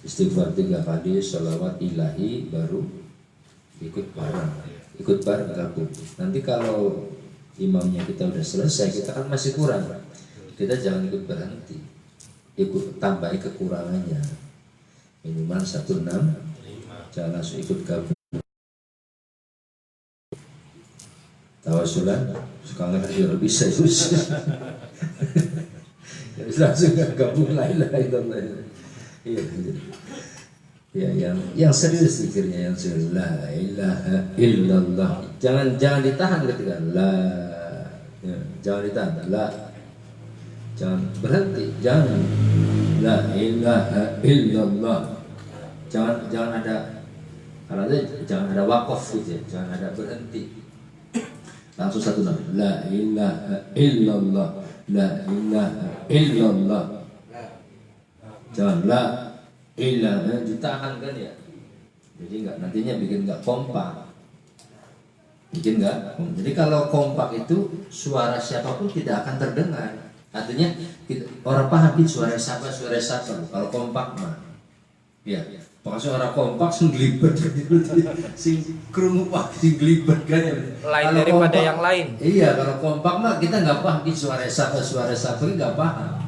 istighfar 3 kali, sholawat ilahi, baru ikut bareng gabung. Nanti kalau imamnya kita udah selesai, kita kan masih kurang, kita jangan ikut berhenti, ikut tambahi kekurangannya minimal 16, jangan langsung ikut gabung. Tawasulan suka ngerti bisa langsung gabung la ilaha illallah. Iya, yang serius zikirnya, yang serius la ilaha illallah. Jangan ditahan ketika la, ya, jangan ditahan la, jangan berhenti, jangan la ilaha illallah. Jangan ada, kalau ada jangan ada wakaf gitu ya, jangan ada berhenti. Langsung satu nama, la ilaha illallah, la ilaha illallah. Jangan la ilaha, ditahan kan ya. Jadi nantinya bikin nggak kompak. Jadi kalau kompak itu suara siapapun tidak akan terdengar. Artinya orang paham suara siapa. Kalau kompak mah, ya. Pokoknya suara kompak sing glibet gitu, sing krungu pak sing glibet kan ya. Lain daripada kompak, yang lain. Iya, kalau kompak mah kita nggak paham suara siapa nggak paham.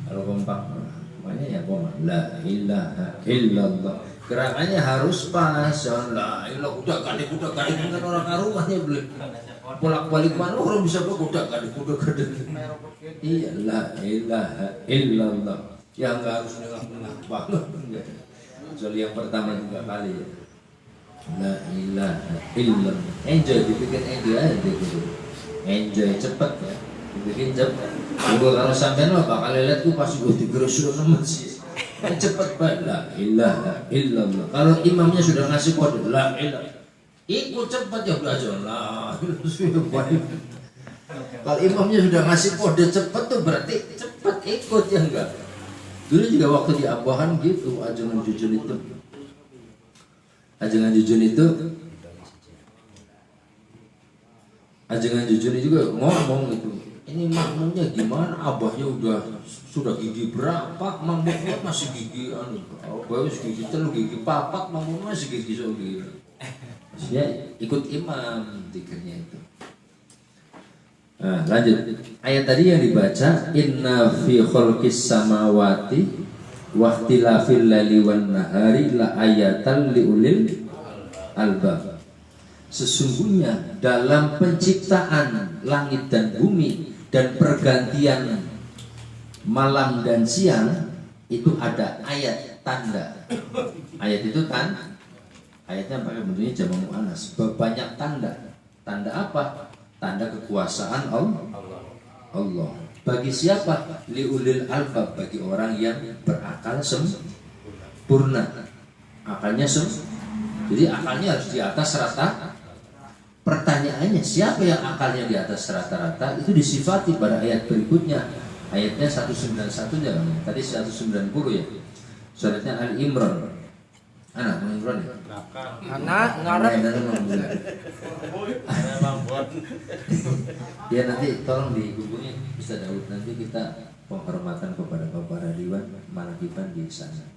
Kalau kompak makanya ya kompak la ilaha illallah. Gerakannya harus pas, jangan la ilah udah kadek kan orang karuannya beli. Bolak-balik mana orang bisa udah kadek. Iya, la ilaha illallah. Yang nggak harus nengah banget. Kecuali yang pertama 3 kali ya. La ilaha illallah. Enjoy, dibikin enjoy aja gitu. Enjoy cepet ya. Dibikin cepet. Gue kalau sampai lo bakal lihat gue pasti gue digerusul sama sih. Cepet banget la ilaha illallah. Kalau imamnya sudah ngasih kode la ilaha, ikut cepet ya belajar lah. Kalau imamnya sudah ngasih kode cepet tuh berarti cepet ikut ya enggak. Dulu juga waktu di Ambahan gitu, ajangan jujun itu juga ngomong gitu. Ini makmumnya gimana? Abahnya sudah gigi berapa? Makmumnya masih gigi abah gigi 3, gigi 4, makmumnya masih gigi segini. Maksudnya ikut imam dikirnya itu. Nah, lanjut. Ayat tadi yang dibaca, inna fi khalqis samawati wa ikhtilafil laili wan nahari la ayatan liulil albab. Sesungguhnya dalam penciptaan langit dan bumi dan pergantian malam dan siang itu ada ayat tanda. Ayat itu kan ayatnya pakai bentuknya jamak muannas, banyak tanda. Tanda apa? Tanda kekuasaan Allah. Bagi siapa? Liulil albab, bagi orang yang berakal sempurna. Akalnya jadi akalnya harus di atas rata. Pertanyaannya, siapa yang akalnya di atas rata-rata? Itu disifati pada ayat berikutnya. Ayatnya 191 jangan. Tadi 190 ya. Suratnya Al-Imran. Anak Imran ya? Anak ngarep. Ya nanti tolong dihubungi Ustaz Daud. Nanti kita penghormatan kepada Bapak Radiwan Manakiban di sana.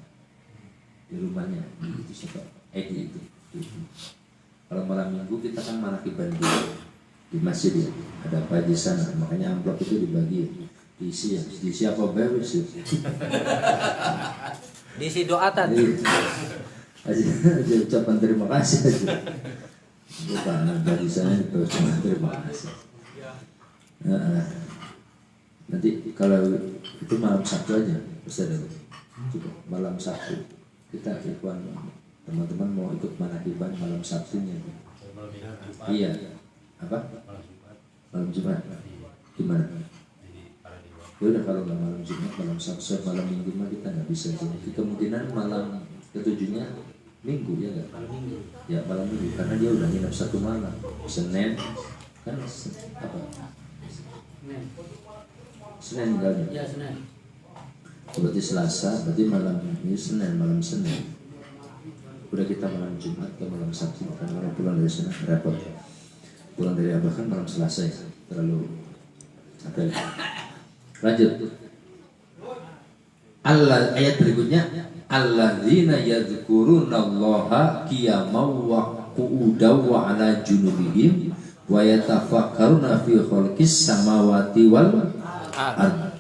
Di rumahnya. Itu siapa? Edi itu. Kalau malam minggu kita kan manakiban di masjid ya, ada apa di sana, makanya amplop itu dibagi, diisi apa bebas sih? Diisi doatan. Aja ucapan terima kasih aja. Bukan dari sana terus terima kasih. Nanti kalau itu malam Sabtu aja, Ustaz Daud. Coba malam Sabtu kita ikhwan teman-teman mau ikut manakiban malam Sabtunya. Iya. Apa? Malam Jumat. Gimana? Ya udah kalau nggak malam Jumat, malam Sabtu, malam Minggu mah kita nggak bisa. Jadi kemungkinan malam ketujuhnya Minggu ya nggak? Ya malam Minggu karena dia udah nginep 1 malam. Senin kan apa? Senin enggaknya? Ya Senin. Berarti Selasa, berarti malam ini Senin, malam Senin. Udah kita malam Jumat ke malam Sabtu, kan kalau pulang dari sana repot. Pulang dari Abah kan malam Selasa ya, terlalu capek. Lanjut. Allah, ayat berikutnya, alladzina yadhkurunallaha qiyaman wa qu'udan wa 'ala junubihim wa yatafakkaruna fi khalqis samawati wal ardh.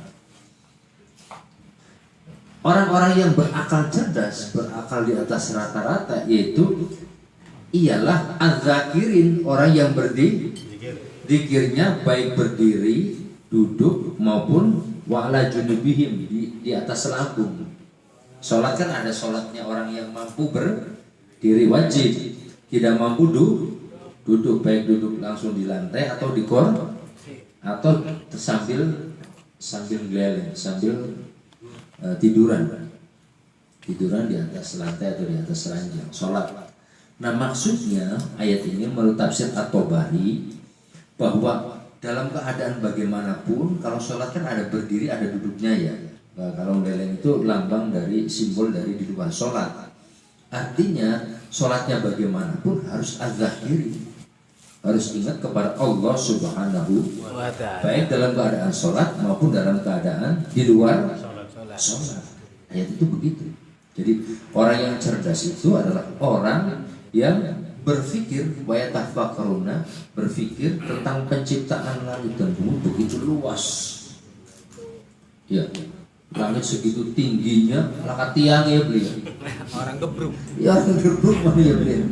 Orang-orang yang berakal cerdas, berakal di atas rata-rata, yaitu ialah az-zakirin, orang yang zikirnya baik berdiri, duduk maupun wa'ala junubihim, di atas lambung. Sholat kan ada sholatnya orang yang mampu berdiri wajib, tidak mampu duduk, baik duduk langsung di lantai atau di atau sambil geleng, sambil tiduran di atas lantai atau di atas ranjang sholat. Nah, maksudnya ayat ini menurut tafsir At-Tabari bahwa dalam keadaan bagaimanapun, kalau sholat kan ada berdiri ada duduknya ya. Nah, kalau geleng itu lambang dari, simbol dari di luar sholat. Artinya sholatnya bagaimanapun harus az-zakiri, harus ingat kepada Allah Subhanahu wa ta'ala, baik dalam keadaan sholat maupun dalam keadaan di luar sholat. Ayat itu begitu. Jadi orang yang cerdas itu adalah orang yang berpikir, wa yatafakkaruna, berpikir tentang penciptaan langit dan bumi begitu luas. Ya, langit segitu tingginya, lakat tiang ya beliau. Orang gebruk. Ya, orang gebruk mana ya beliau.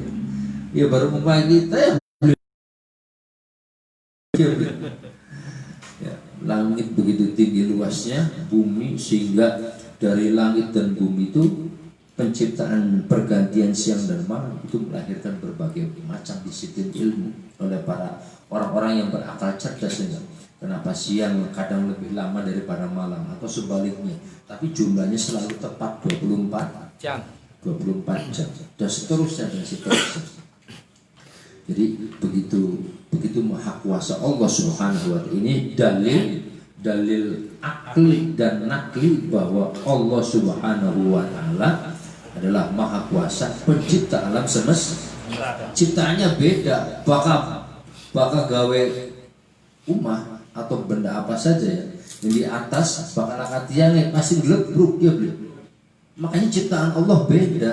Ya baru memulai kita ya beliau. Ya, langit begitu tinggi luasnya, bumi, sehingga dari langit dan bumi itu penciptaan pergantian siang dan malam itu melahirkan berbagai macam disiplin ilmu oleh para orang-orang yang berakal cerdas. Kenapa siang kadang lebih lama daripada malam atau sebaliknya, tapi jumlahnya selalu tepat 24 jam dan seterusnya dan seterusnya. Jadi begitu maha kuasa Allah Subhanahu wa ta'ala. Ini dalil akli dan nakli bahwa Allah Subhanahu wa ta'ala adalah maha kuasa pencipta alam semesta. Ciptaannya beda, bakal gawe umah atau benda apa saja ya yang di atas bakal angkat tiangnya pasti gelebruk ya beliau. Makanya ciptaan Allah beda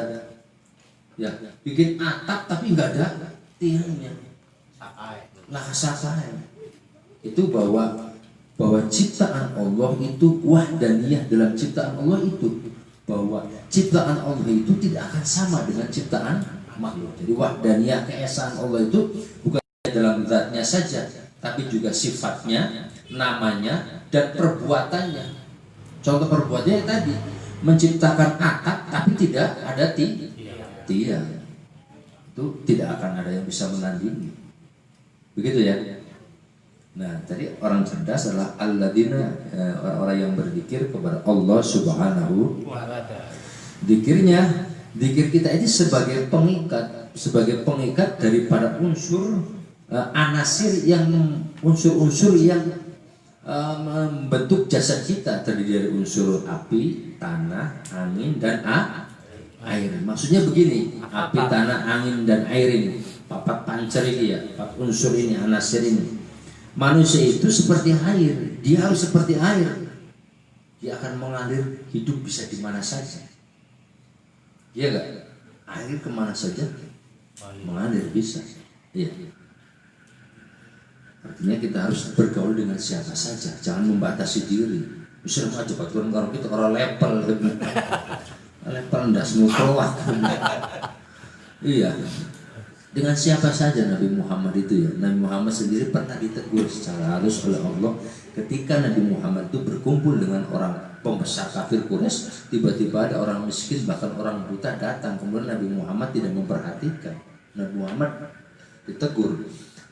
ya, bikin atap tapi nggak ada tiangnya, nggak sakai. Itu bahwa ciptaan Allah itu wahdaniyah. Dalam ciptaan Allah itu bahwa ciptaan Allah itu tidak akan sama dengan ciptaan makhluk. Jadi wahdaniyah, keesaan Allah itu bukan dalam zatnya saja, tapi juga sifatnya, namanya, dan perbuatannya. Contoh perbuatannya tadi menciptakan atap tapi tidak ada tiang. Itu tidak akan ada yang bisa menandingi. Begitu ya. Nah, tadi orang cerdas adalah alladzina, orang-orang yang berzikir kepada Allah Subhanahu wa ta'ala. Zikir kita ini sebagai pengikat daripada unsur anasir yang unsur-unsur yang membentuk jasad kita, terdiri dari unsur api, tanah, angin, dan air. Maksudnya begini, api, tanah, angin, dan air ini, papat pancer ini ya, papat unsur ini, anasir ini. Manusia itu seperti air, dia harus seperti air. Dia akan mengalir, hidup bisa di mana saja. Iya enggak? Air kemana saja mengalir bisa. Iya. Artinya kita harus bergaul dengan siapa saja, jangan membatasi diri. Misalnya cepat turun kalau kita orang level ndak semua keluar. Iya. Dengan siapa saja Nabi Muhammad itu ya. Nabi Muhammad sendiri pernah ditegur secara halus oleh Allah ketika Nabi Muhammad itu berkumpul dengan orang pembesar kafir Quraisy. Tiba-tiba ada orang miskin bahkan orang buta datang, kemudian Nabi Muhammad tidak memperhatikan. Nabi Muhammad ditegur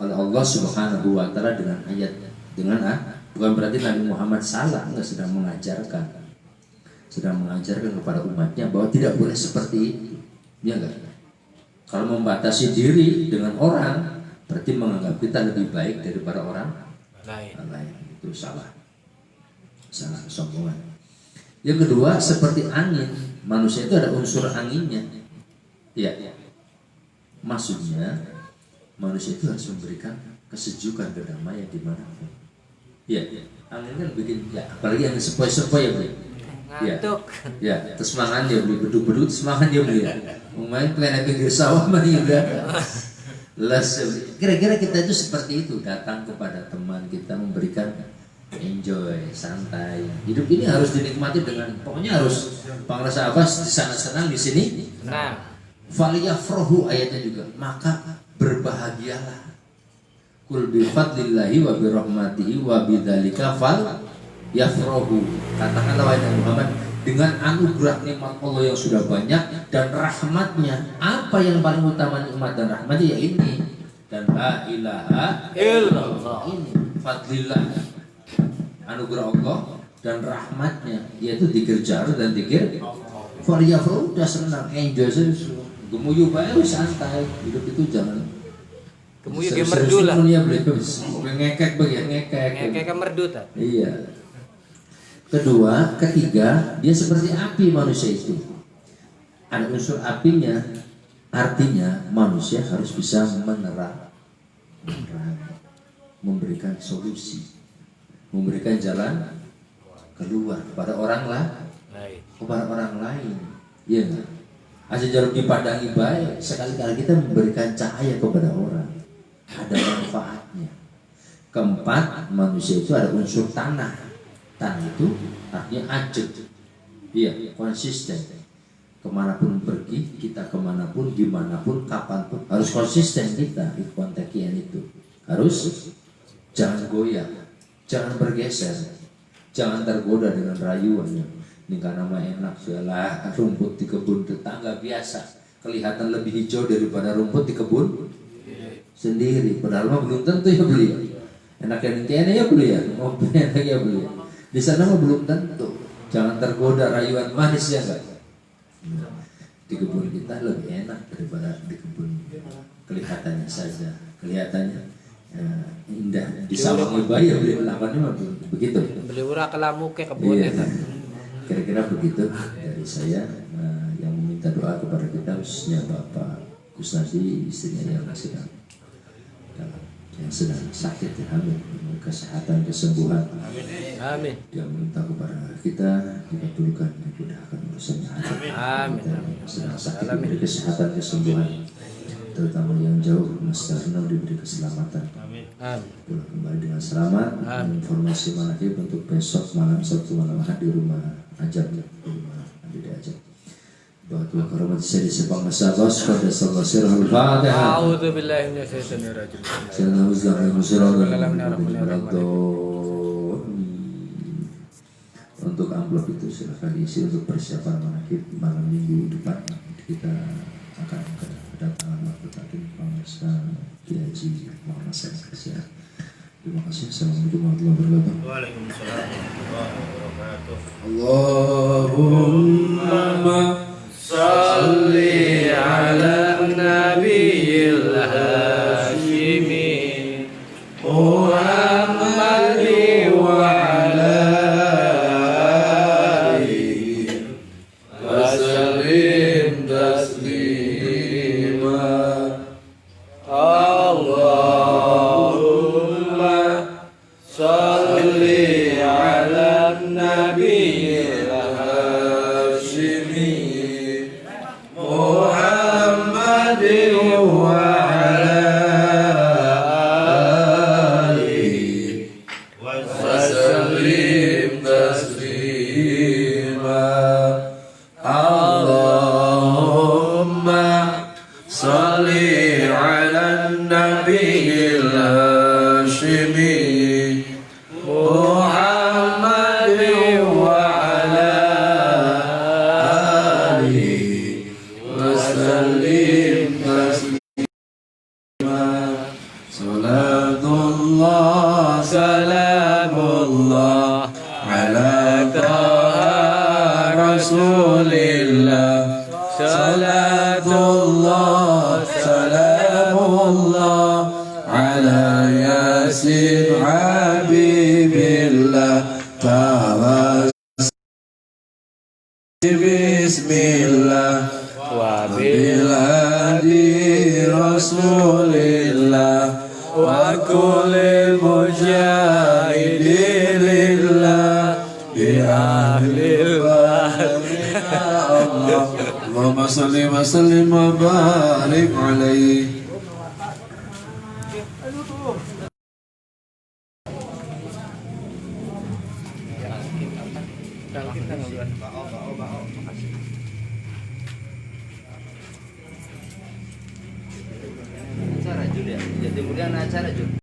oleh Allah Subhanahu wa ta'ala dengan ayat, bukan berarti Nabi Muhammad salah, enggak, sedang mengajarkan kepada umatnya bahwa tidak boleh seperti itu. Ya enggak? Kalau membatasi diri dengan orang berarti menganggap kita lebih baik daripada orang lain. Itu salah kesombongan. Yang kedua, seperti angin, manusia itu ada unsur anginnya. Ya. Maksudnya manusia itu harus memberikan kesejukan, kedamaian dimanapun. Ya. Angin kan bikin, ya apalagi yang sepoi-sepoi ya, Ngantuk. Ya, terus mangan dia beli beduk-beduk, terus mangan dia beli. Main kalian pinggir sawah mah udah. Kira-kira kita itu seperti itu, datang kepada teman kita memberikan enjoy, santai. Hidup ini harus dinikmati dengan pokoknya harus pengrasa apa di sana senang di sini. Nah, Faliyafrohu ayatnya juga, maka berbahagialah. Kul bi fadlillahi wa bi rahmatihi wa bidzalika fal yafrohu. Katakanlah wahai Muhammad, dengan anugerah nikmat Allah yang sudah banyak dan rahmatnya. Apa yang paling utama nikmat dan rahmatnya? Ya ini. Dan la ilaha illallah. Ini fadlillah, anugerah Allah dan rahmatnya, yaitu dzikir jar dan dzikir faliyafrohu. Udah senang, enjoy saja. Gemuyu bae santai, hidup itu jangan kemudian ge merdu lah. Dunia beli ngekek bagian ngekek. Ngekek merdu ta. Iya. Kedua, ketiga, dia seperti api manusia itu. Ada unsur apinya, artinya manusia harus bisa menerang, memberikan solusi, memberikan jalan keluar kepada orang lain, kepada orang lain. Iya enggak? Aja jarum dipandangi baik, sekali-kali kita memberikan cahaya kepada orang, ada manfaatnya. Keempat, manusia itu ada unsur tanah. Tanah itu artinya ajeg, iya, konsisten. Kemanapun pergi, kita kemanapun, dimanapun, kapanpun harus konsisten kita di kontekian itu. Harus jangan goyah, jangan bergeser, jangan tergoda dengan rayuannya. Ini karena mah enak segala rumput di kebun tetangga biasa kelihatan lebih hijau daripada rumput di kebun sendiri. Padahal mah belum tentu ya beli. Enak yang intinya ya beli ya, mau enak ya beli. Di sana mah belum tentu. Jangan tergoda rayuan manis ya enggak. Di kebun kita lebih enak daripada di kebun kelihatannya saja. Kelihatannya indah. Di sawahnya bayi beli lapannya mah begitu. Beli urah kelamu ke kebun eta. Kira-kira begitu dari saya. Yang meminta doa kepada kita khususnya Bapak Kusnadi, istrinya yang sedang sakit ya, amin, kesehatan, kesembuhan, amin. Dia meminta kepada kita dikabulkan, dimudahkan urusannya, amin. Sedang sakit diberi kesehatan, kesembuhan, terutama yang jauh Mas Darno diberi keselamatan, amin. Pulang kembali dengan selamat. Informasi manakib untuk besok malam, Sabtu malam di rumah Ajab, di rumah Andi Ajab. Bahagia karamat saya di sepang masabas pada sallallahu alaihi wasallam. A'udzu billahi minasyaitonir rajim. Untuk amplop itu silakan diisi untuk persiapan manakib malam minggu depan. Kita akan kedatangan waktu tadi Pemirsa Kiai Haji Muhammad Syekh. Terima kasih. Assalamualaikum warahmatullahi wabarakatuh. Waalaikumsalam warahmatullahi wabarakatuh. Allahumma salli ala nabiyil hashimi Muhammadin wa ala alihi wa sallim taslima. Allahumma salli ala nabiyil hashimi Muhammadin wa ala alihi wa sallim taslima. Allahumma salli ala nabiyil hashimi Muhammadin wa ala alihi wa sallim taslima. Salatullah salamullah ala taha rasulillah. Salatullah salamullah ala yasin habibillah. Bismillah wa bil hadi rasulillah wa kulli mujahidin lillah bi ahlil Allah. Allahumma salli wa sallim wa barik alaihi. Acara Jul ya, jadi kemudian acara Jul.